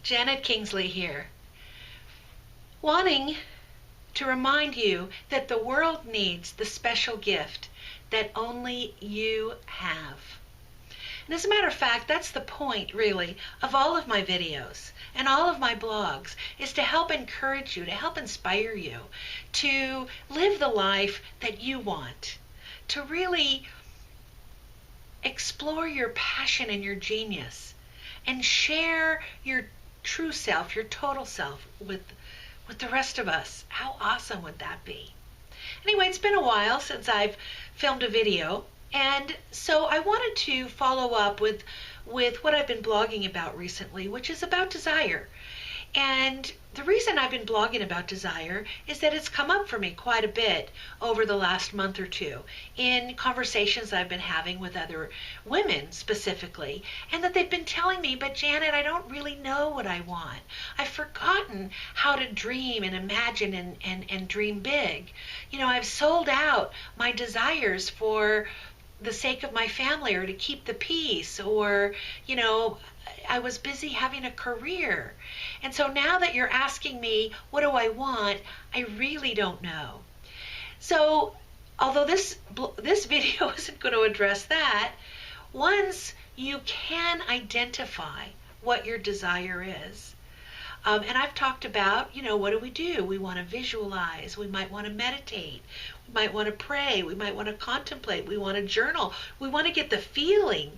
Janet Kingsley here, wanting to remind you that the world needs the special gift that only you have. And as a matter of fact, that's the point, really, of all of my videos and all of my blogs, is to help encourage you, to help inspire you to live the life that you want, to really explore your passion and your genius, and share your true self, your total self with the rest of us. How awesome would that be? Anyway, it's been a while since I've filmed a video, and so I wanted to follow up with what I've been blogging about recently, which is about desire. And the reason I've been blogging about desire is that it's come up for me quite a bit over the last month or two in conversations I've been having with other women specifically, and that they've been telling me, but Janet, I don't really know what I want. I've forgotten how to dream and imagine and dream big. I've sold out my desires for the sake of my family or to keep the peace, or I was busy having a career. And so now that you're asking me, what do I want? I really don't know. So although this video isn't going to address that, once you can identify what your desire is, and I've talked about, what do? We want to visualize. We might want to meditate. We might want to pray. We might want to contemplate. We want to journal. We want to get the feeling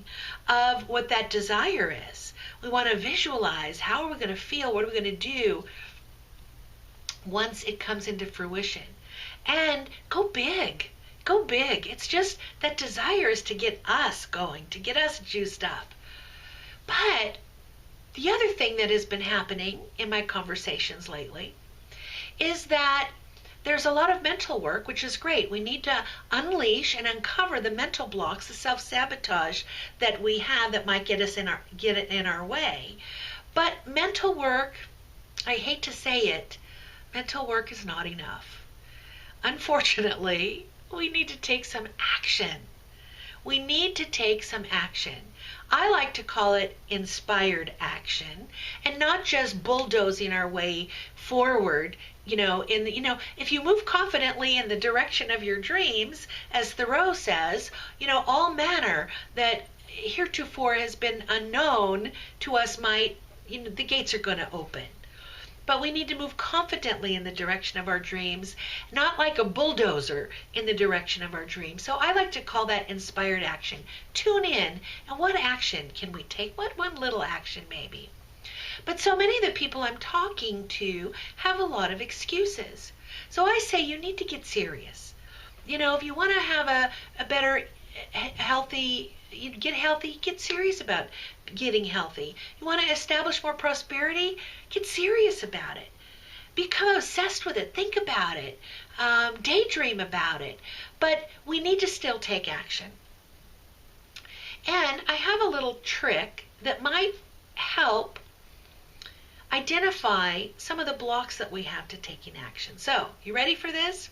of what that desire is. We want to visualize. How are we going to feel? What are we going to do once it comes into fruition? And go big. Go big. It's just that desire is to get us going, to get us juiced up. But the other thing that has been happening in my conversations lately is that there's a lot of mental work, which is great. We need to unleash and uncover the mental blocks, the self-sabotage that we have that might get it in our way. But mental work, I hate to say it, mental work is not enough. Unfortunately, we need to take some action. We need to take some action. I like to call it inspired action, and not just bulldozing our way forward, if you move confidently in the direction of your dreams, as Thoreau says, all manner that heretofore has been unknown to us might, the gates are going to open. But we need to move confidently in the direction of our dreams, not like a bulldozer in the direction of our dreams. So I like to call that inspired action. Tune in, and what action can we take? What one little action maybe? But so many of the people I'm talking to have a lot of excuses. So I say you need to get serious. If you want to have a better, healthy, get healthy, get serious about getting healthy. You want to establish more prosperity? Get serious about it. Become obsessed with it. Think about it. Daydream about it. But we need to still take action. And I have a little trick that might help identify some of the blocks that we have to taking action. So, you ready for this?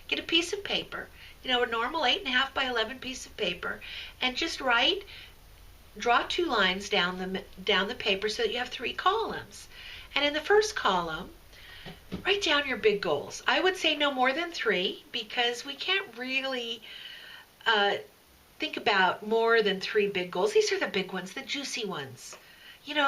Get a piece of paper, a normal 8.5 by 11 piece of paper, and just draw 2 lines down the paper so that you have 3 columns. And in the first column, write down your big goals. I would say no more than 3, because we can't really think about more than 3 big goals. These are the big ones, the juicy ones.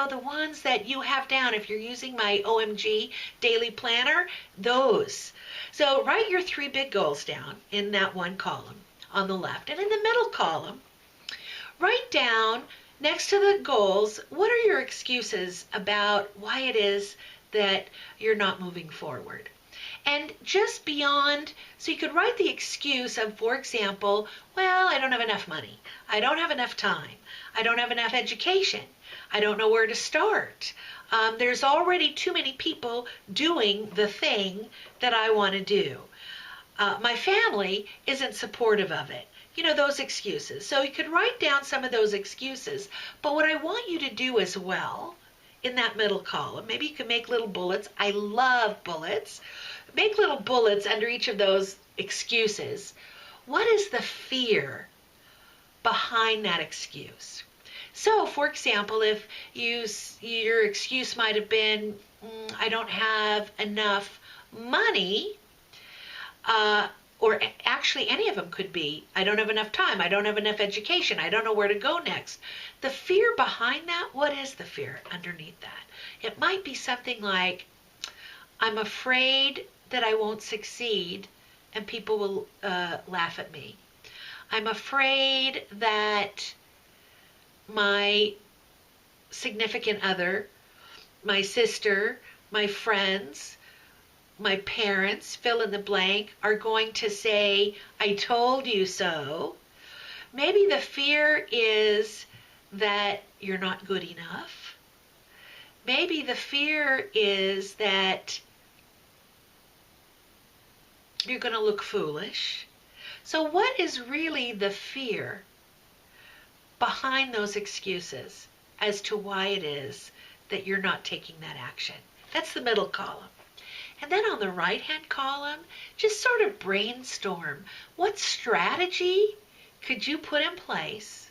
The ones that you have down. If you're using my OMG daily planner, those. So write your 3 big goals down in that one column on the left. And in the middle column, write down next to the goals, what are your excuses about why it is that you're not moving forward? And just beyond, so you could write the excuse of, for example, well, I don't have enough money. I don't have enough time. I don't have enough education. I don't know where to start. There's already too many people doing the thing that I want to do. My family isn't supportive of it. Those excuses. So you could write down some of those excuses. But what I want you to do as well, in that middle column, maybe you can make little bullets. I love bullets. Make little bullets under each of those excuses. What is the fear behind that excuse? So, for example, if your excuse might have been, I don't have enough money, uh, or actually any of them could be, I don't have enough time, I don't have enough education, I don't know where to go next. The fear behind that, what is the fear underneath that? It might be something like, I'm afraid that I won't succeed and people will laugh at me. I'm afraid that my significant other, my sister, my friends, my parents, fill in the blank, are going to say, I told you so. Maybe the fear is that you're not good enough. Maybe the fear is that you're going to look foolish. So what is really the fear behind those excuses as to why it is that you're not taking that action? That's the middle column. And then on the right-hand column, just sort of brainstorm. What strategy could you put in place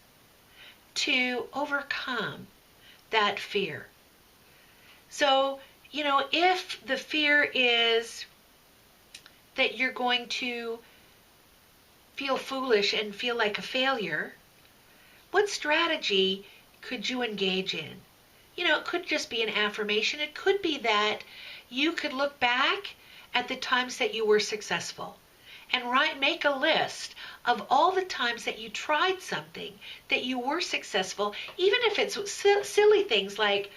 to overcome that fear? So, if the fear is that you're going to feel foolish and feel like a failure, what strategy could you engage in? It could just be an affirmation. It could be that you could look back at the times that you were successful and make a list of all the times that you tried something, that you were successful, even if it's silly things like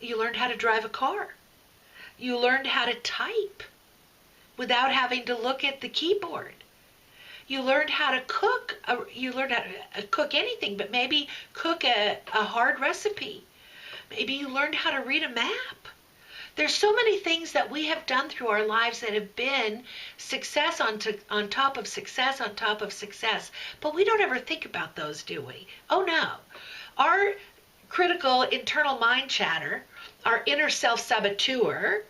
you learned how to drive a car. You learned how to type without having to look at the keyboard. You learned how to cook. You learned how to cook anything, but maybe cook a hard recipe. Maybe you learned how to read a map. There's so many things that we have done through our lives that have been success on top of success on top of success. But we don't ever think about those, do we? Oh no. Our critical internal mind chatter, our inner self-saboteur,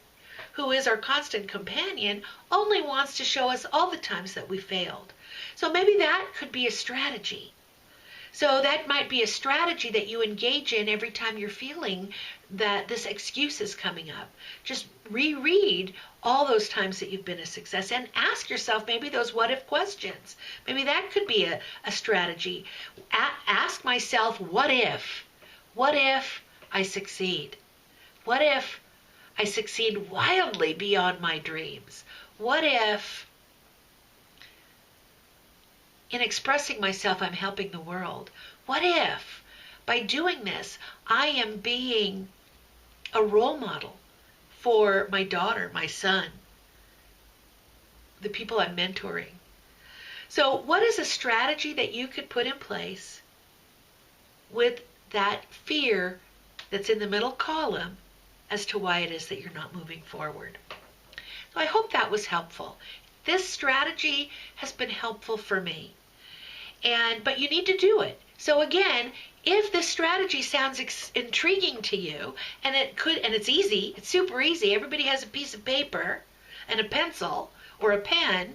who is our constant companion, only wants to show us all the times that we failed. So maybe that could be a strategy. So that might be a strategy that you engage in every time you're feeling that this excuse is coming up. Just reread all those times that you've been a success and ask yourself maybe those what if questions. Maybe that could be a strategy. Ask myself, what if? What if I succeed? What if I succeed wildly beyond my dreams? What if in expressing myself, I'm helping the world? What if by doing this, I am being a role model for my daughter, my son, the people I'm mentoring? So what is a strategy that you could put in place with that fear that's in the middle column as to why it is that you're not moving forward? So I hope that was helpful. This strategy has been helpful for me. But you need to do it. So again, if this strategy sounds intriguing to you, and it's easy, it's super easy. Everybody has a piece of paper and a pencil or a pen.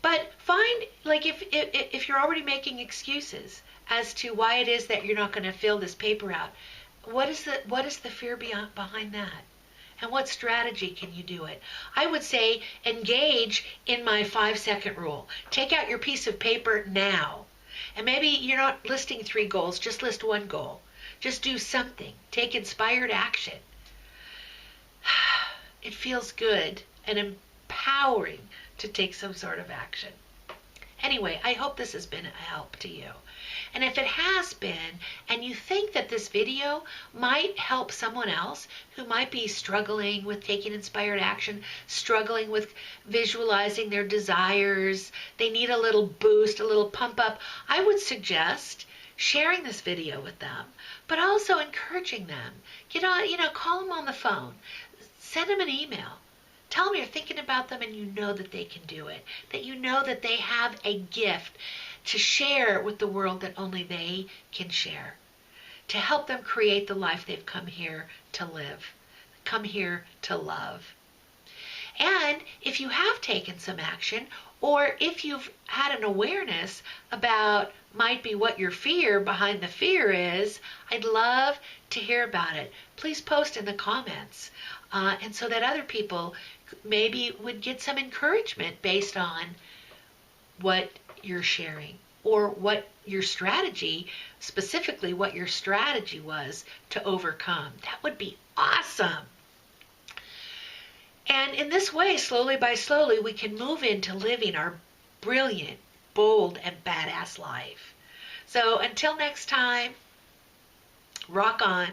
But find, like, if you're already making excuses as to why it is that you're not going to fill this paper out, what is the fear behind that? And what strategy can you do it? I would say engage in my 5-second rule. Take out your piece of paper now. And maybe you're not listing 3 goals, just list 1 goal. Just do something. Take inspired action. It feels good and empowering to take some sort of action. Anyway, I hope this has been a help to you. And if it has been, and you think that this video might help someone else who might be struggling with taking inspired action, struggling with visualizing their desires, they need a little boost, a little pump up, I would suggest sharing this video with them, but also encouraging them. Call them on the phone, send them an email. Tell them you're thinking about them and you know that they can do it, that you know that they have a gift to share with the world that only they can share, to help them create the life they've come here to live, come here to love. And if you have taken some action, Or if you've had an awareness about might be what your fear behind the fear is, I'd love to hear about it. Please post in the comments. And so that other people maybe would get some encouragement based on what you're sharing, or what your strategy, specifically what your strategy was to overcome. That would be awesome. And in this way, slowly by slowly, we can move into living our brilliant, bold, and badass life. So until next time, rock on.